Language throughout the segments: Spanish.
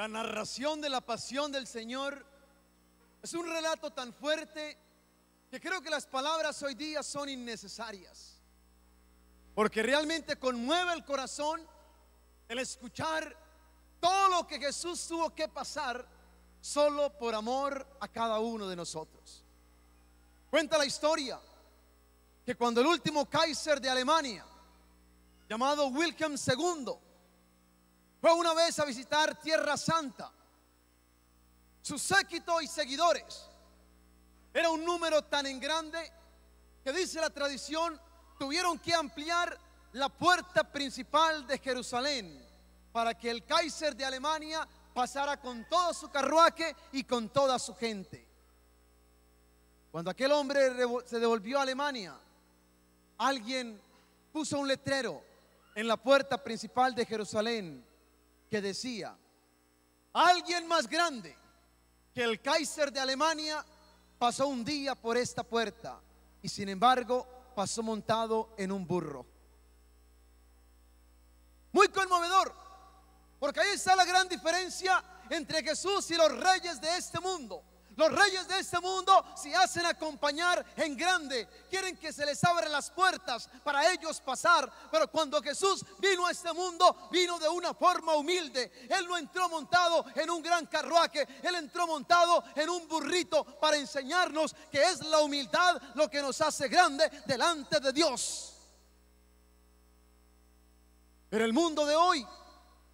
La narración de la pasión del Señor es un relato tan fuerte que creo que las palabras hoy día son innecesarias, porque realmente conmueve el corazón el escuchar todo lo que Jesús tuvo que pasar solo por amor a cada uno de nosotros. Cuenta la historia que cuando el último Kaiser de Alemania, llamado Wilhelm II, fue una vez a visitar Tierra Santa, su séquito y seguidores era un número tan en grande que, dice la tradición, tuvieron que ampliar la puerta principal de Jerusalén para que el Kaiser de Alemania pasara con todo su carruaje y con toda su gente. Cuando aquel hombre se devolvió a Alemania, alguien puso un letrero en la puerta principal de Jerusalén que decía: alguien más grande que el Kaiser de Alemania pasó un día por esta puerta, y sin embargo pasó montado en un burro. Muy conmovedor, porque ahí está la gran diferencia entre Jesús y los reyes de este mundo. Los reyes de este mundo se hacen acompañar en grande, quieren que se les abran las puertas para ellos pasar. Pero cuando Jesús vino a este mundo, vino de una forma humilde. Él no entró montado en un gran carruaje, Él entró montado en un burrito para enseñarnos que es la humildad lo que nos hace grande delante de Dios. Pero el mundo de hoy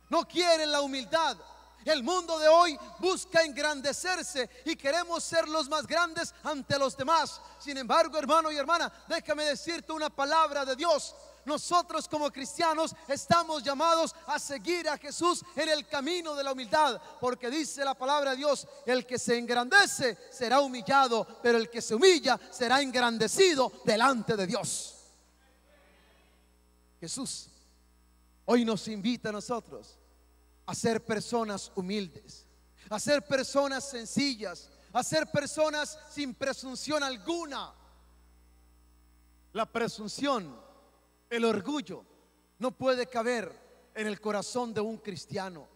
no quiere la humildad. El mundo de hoy busca engrandecerse y queremos ser los más grandes ante los demás. Sin embargo, hermano y hermana, déjame decirte una palabra de Dios. Nosotros como cristianos estamos llamados a seguir a Jesús en el camino de la humildad, porque dice la palabra de Dios: el que se engrandece será humillado, pero el que se humilla será engrandecido delante de Dios. Jesús hoy nos invita a nosotros a ser personas humildes, a ser personas sencillas, a ser personas sin presunción alguna. La presunción, el orgullo, no puede caber en el corazón de un cristiano,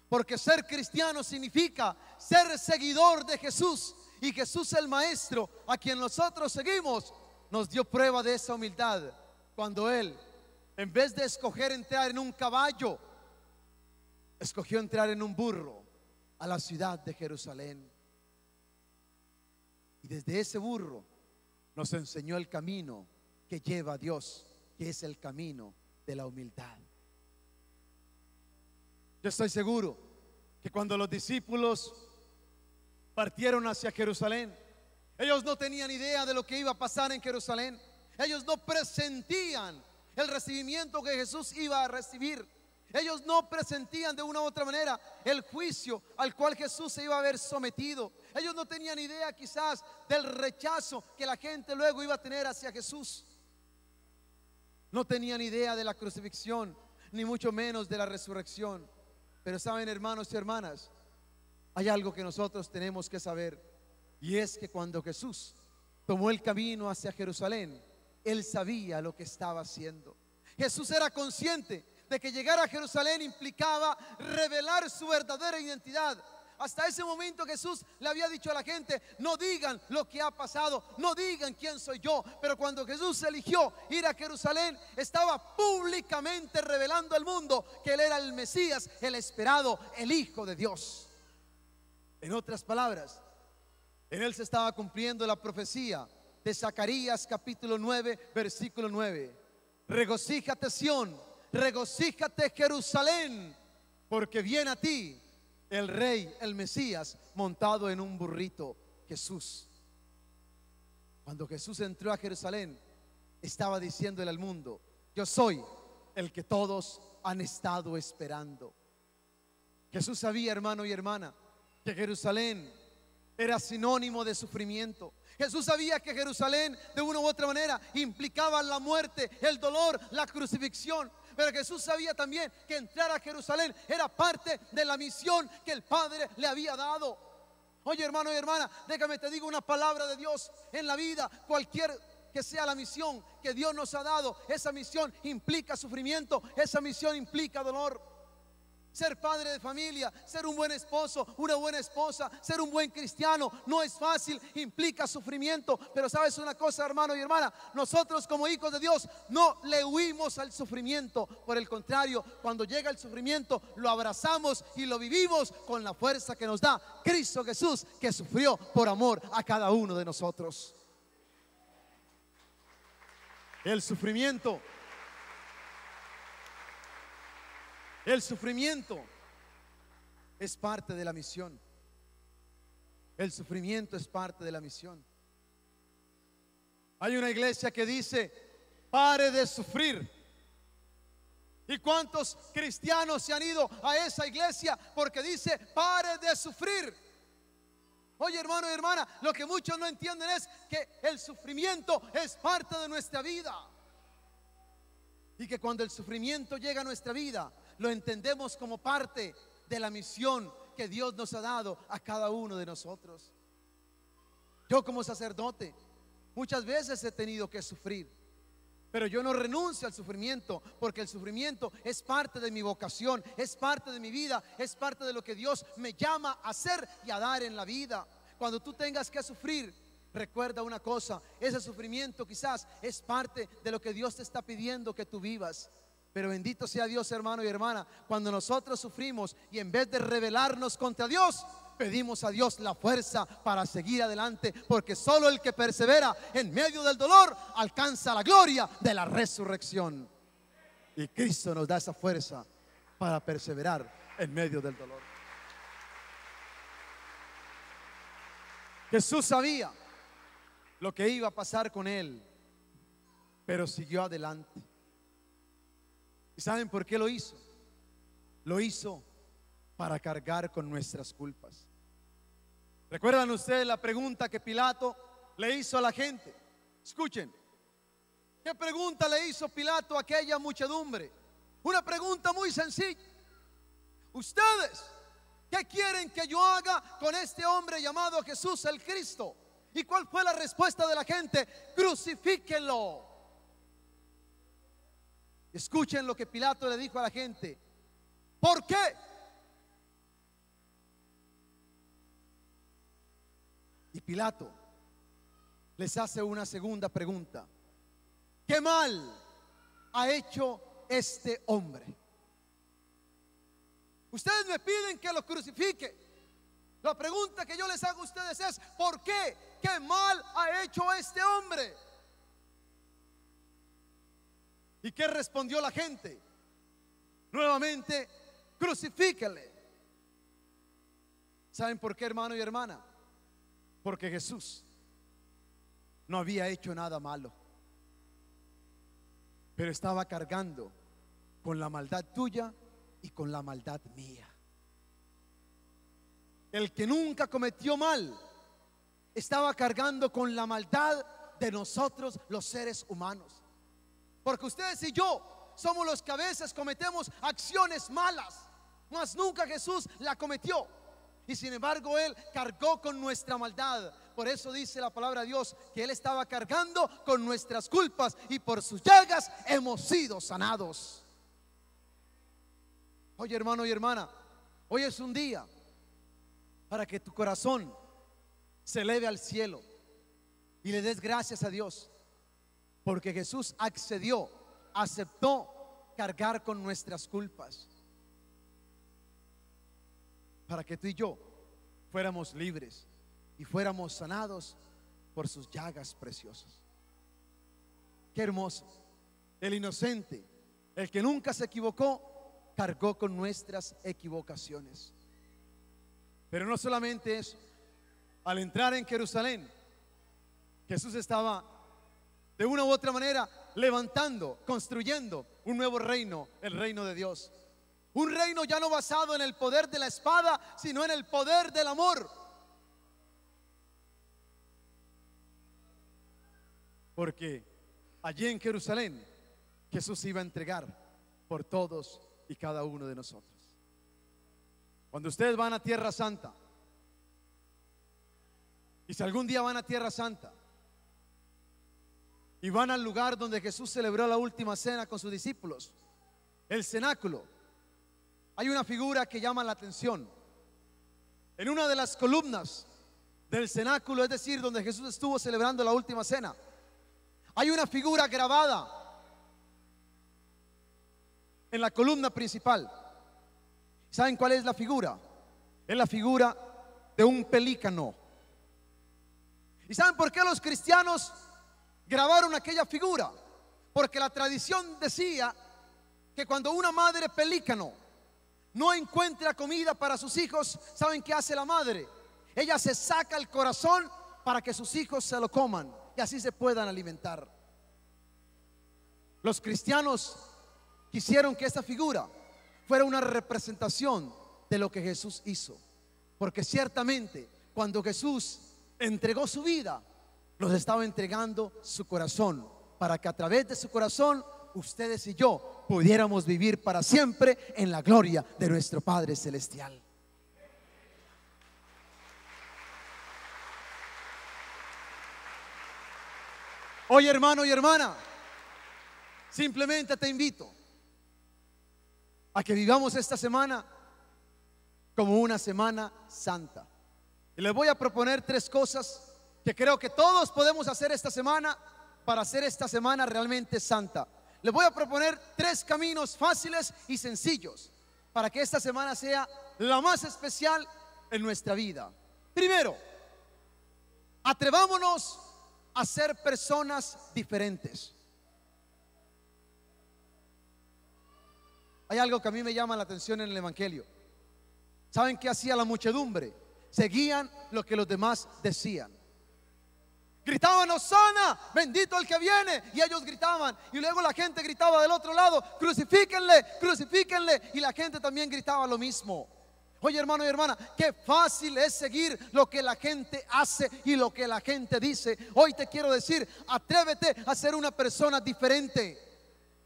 porque ser cristiano significa ser seguidor de Jesús, y Jesús, el Maestro a quien nosotros seguimos, nos dio prueba de esa humildad cuando Él, en vez de escoger entrar en un caballo, escogió entrar en un burro a la ciudad de Jerusalén. Y desde ese burro nos enseñó el camino que lleva a Dios, que es el camino de la humildad. Yo estoy seguro que cuando los discípulos partieron hacia Jerusalén, ellos no tenían idea de lo que iba a pasar en Jerusalén. Ellos no presentían el recibimiento que Jesús iba a recibir. Ellos no presentían de una u otra manera el juicio al cual Jesús se iba a ver sometido. Ellos no tenían idea quizás del rechazo que la gente luego iba a tener hacia Jesús. No tenían idea de la crucifixión, ni mucho menos de la resurrección. Pero saben, hermanos y hermanas, hay algo que nosotros tenemos que saber, y es que cuando Jesús tomó el camino hacia Jerusalén, Él sabía lo que estaba haciendo. Jesús era consciente de que llegar a Jerusalén implicaba revelar su verdadera identidad. Hasta ese momento Jesús le había dicho a la gente: no digan lo que ha pasado, no digan quién soy yo. Pero cuando Jesús eligió ir a Jerusalén, estaba públicamente revelando al mundo que Él era el Mesías, el esperado, el Hijo de Dios. En otras palabras, en Él se estaba cumpliendo la profecía de Zacarías capítulo 9, versículo 9. Regocíjate, Sión, regocíjate, Jerusalén, porque viene a ti el Rey, el Mesías, montado en un burrito, Jesús. Cuando Jesús entró a Jerusalén, estaba diciéndole al mundo: yo soy el que todos han estado esperando. Jesús sabía, hermano y hermana, que Jerusalén era sinónimo de sufrimiento. Jesús sabía que Jerusalén de una u otra manera implicaba la muerte, el dolor, la crucifixión. Pero Jesús sabía también que entrar a Jerusalén era parte de la misión que el Padre le había dado. Oye, hermano y hermana, déjame te digo una palabra de Dios. En la vida, cualquier que sea la misión que Dios nos ha dado, esa misión implica sufrimiento, esa misión implica dolor. Ser padre de familia, ser un buen esposo, una buena esposa, ser un buen cristiano, no es fácil, implica sufrimiento. Pero sabes una cosa, hermano y hermana, nosotros como hijos de Dios no le huimos al sufrimiento. Por el contrario, cuando llega el sufrimiento, lo abrazamos y lo vivimos con la fuerza que nos da Cristo Jesús, que sufrió por amor a cada uno de nosotros. El sufrimiento es parte de la misión. El sufrimiento es parte de la misión. Hay una iglesia que dice: pare de sufrir. ¿Y cuántos cristianos se han ido a esa iglesia porque dice: pare de sufrir? Oye, hermano y hermana, lo que muchos no entienden es que el sufrimiento es parte de nuestra vida. Y que cuando el sufrimiento llega a nuestra vida, lo entendemos como parte de la misión que Dios nos ha dado a cada uno de nosotros. Yo como sacerdote muchas veces he tenido que sufrir, pero yo no renuncio al sufrimiento, porque el sufrimiento es parte de mi vocación, es parte de mi vida, es parte de lo que Dios me llama a hacer y a dar en la vida. Cuando tú tengas que sufrir, recuerda una cosa: ese sufrimiento quizás es parte de lo que Dios te está pidiendo que tú vivas. Pero bendito sea Dios, hermano y hermana, cuando nosotros sufrimos y en vez de rebelarnos contra Dios, pedimos a Dios la fuerza para seguir adelante, porque solo el que persevera en medio del dolor alcanza la gloria de la resurrección. Y Cristo nos da esa fuerza para perseverar en medio del dolor. Jesús sabía lo que iba a pasar con él, pero siguió adelante. ¿Y saben por qué lo hizo? Lo hizo para cargar con nuestras culpas. ¿Recuerdan ustedes la pregunta que Pilato le hizo a la gente? Escuchen, ¿qué pregunta le hizo Pilato a aquella muchedumbre? Una pregunta muy sencilla: ¿ustedes qué quieren que yo haga con este hombre llamado Jesús el Cristo? ¿Y cuál fue la respuesta de la gente? Crucifíquenlo. Escuchen lo que Pilato le dijo a la gente. ¿Por qué? Y Pilato les hace una segunda pregunta: ¿qué mal ha hecho este hombre? Ustedes me piden que lo crucifique. La pregunta que yo les hago a ustedes es: ¿por qué? ¿Qué mal ha hecho este hombre? ¿Y qué respondió la gente? Nuevamente: crucifíquele. ¿Saben por qué, hermano y hermana? Porque Jesús no había hecho nada malo, pero estaba cargando con la maldad tuya y con la maldad mía. El que nunca cometió mal estaba cargando con la maldad de nosotros, los seres humanos. Porque ustedes y yo somos los que a veces cometemos acciones malas, mas nunca Jesús la cometió. Y sin embargo Él cargó con nuestra maldad. Por eso dice la palabra de Dios que Él estaba cargando con nuestras culpas, y por sus llagas hemos sido sanados. Oye, hermano y hermana, hoy es un día para que tu corazón se eleve al cielo y le des gracias a Dios, porque Jesús accedió, aceptó cargar con nuestras culpas, para que tú y yo fuéramos libres y fuéramos sanados por sus llagas preciosas. Qué hermoso. El inocente, el que nunca se equivocó, cargó con nuestras equivocaciones. Pero no solamente eso. Al entrar en Jerusalén, Jesús estaba de una u otra manera levantando, construyendo un nuevo reino, el reino de Dios. Un reino ya no basado en el poder de la espada, sino en el poder del amor. Porque allí en Jerusalén Jesús iba a entregar por todos y cada uno de nosotros. Cuando ustedes van a Tierra Santa, y si algún día van a Tierra Santa y van al lugar donde Jesús celebró la última cena con sus discípulos, el cenáculo, hay una figura que llama la atención. En una de las columnas del cenáculo, es decir, donde Jesús estuvo celebrando la última cena, hay una figura grabada en la columna principal. ¿Saben cuál es la figura? Es la figura de un pelícano. ¿Y saben por qué los cristianos grabaron aquella figura? Porque la tradición decía que cuando una madre pelícano no encuentra comida para sus hijos, ¿saben qué hace la madre? Ella se saca el corazón para que sus hijos se lo coman y así se puedan alimentar. Los cristianos quisieron que esta figura fuera una representación de lo que Jesús hizo, porque ciertamente cuando Jesús entregó su vida, nos estaba entregando su corazón, para que a través de su corazón ustedes y yo pudiéramos vivir para siempre en la gloria de nuestro Padre Celestial. Hoy, hermano y hermana, simplemente te invito a que vivamos esta semana como una semana santa. Y les voy a proponer 3 cosas que creo que todos podemos hacer esta semana para hacer esta semana realmente santa. Les voy a proponer 3 caminos fáciles y sencillos para que esta semana sea la más especial en nuestra vida. Primero, atrevámonos a ser personas diferentes. Hay algo que a mí me llama la atención en el Evangelio. ¿Saben qué hacía la muchedumbre? Seguían lo que los demás decían. Gritaban: Hosana, bendito el que viene. Y ellos gritaban. Y luego la gente gritaba del otro lado: crucifíquenle, crucifíquenle. Y la gente también gritaba lo mismo. Oye, hermano y hermana, qué fácil es seguir lo que la gente hace y lo que la gente dice. Hoy te quiero decir: atrévete a ser una persona diferente.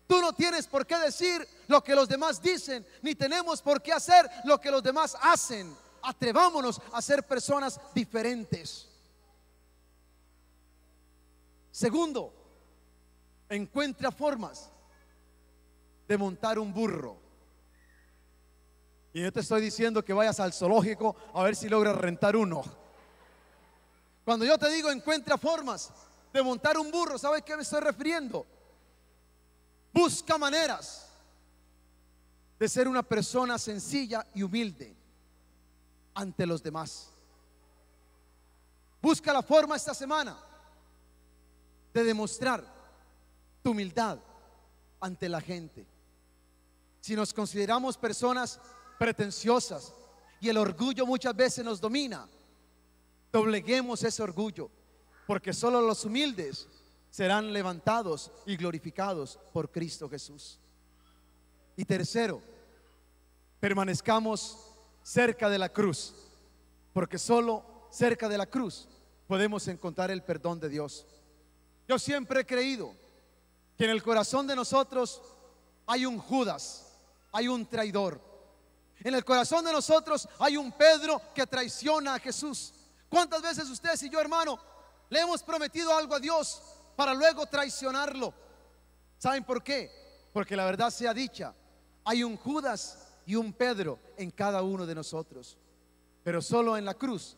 Tú no tienes por qué decir lo que los demás dicen, ni tenemos por qué hacer lo que los demás hacen. Atrevámonos a ser personas diferentes. Segundo, encuentra formas de montar un burro. Y yo te estoy diciendo que vayas al zoológico a ver si logras rentar uno. Cuando yo te digo encuentra formas de montar un burro, ¿sabes a qué me estoy refiriendo? Busca maneras de ser una persona sencilla y humilde ante los demás. Busca la forma esta semana de demostrar tu humildad ante la gente. Si nos consideramos personas pretenciosas y el orgullo muchas veces nos domina, dobleguemos ese orgullo, porque solo los humildes serán levantados y glorificados por Cristo Jesús. Y tercero, permanezcamos cerca de la cruz, porque solo cerca de la cruz podemos encontrar el perdón de Dios. Yo siempre he creído que en el corazón de nosotros hay un Judas, hay un traidor. En el corazón de nosotros hay un Pedro que traiciona a Jesús. ¿Cuántas veces ustedes y yo, hermano, le hemos prometido algo a Dios para luego traicionarlo? ¿Saben por qué? Porque la verdad sea dicha, hay un Judas y un Pedro en cada uno de nosotros. Pero solo en la cruz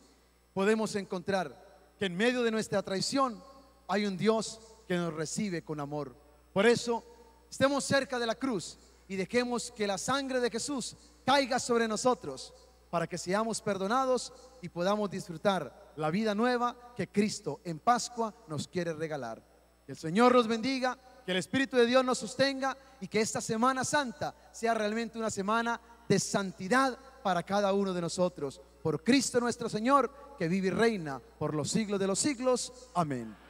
podemos encontrar que en medio de nuestra traición hay un Dios que nos recibe con amor. Por eso, estemos cerca de la cruz y dejemos que la sangre de Jesús caiga sobre nosotros para que seamos perdonados y podamos disfrutar la vida nueva que Cristo en Pascua nos quiere regalar. Que el Señor los bendiga, que el Espíritu de Dios nos sostenga y que esta Semana Santa sea realmente una semana de santidad para cada uno de nosotros. Por Cristo nuestro Señor, que vive y reina por los siglos de los siglos. Amén.